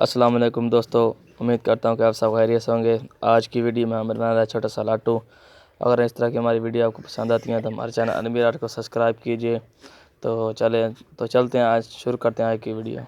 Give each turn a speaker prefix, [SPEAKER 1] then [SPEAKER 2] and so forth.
[SPEAKER 1] अस्सलाम वालेकुम दोस्तों, उम्मीद करता हूँ कि आप सब खैरियत से होंगे। आज की वीडियो में हमें बना रहा है छोटा सा लाटू। अगर इस तरह की हमारी वीडियो आपको पसंद आती हैं तो हमारे चैनल अनबीर आर्ट को सब्सक्राइब कीजिए। तो चलते हैं, आज शुरू करते हैं आज की वीडियो।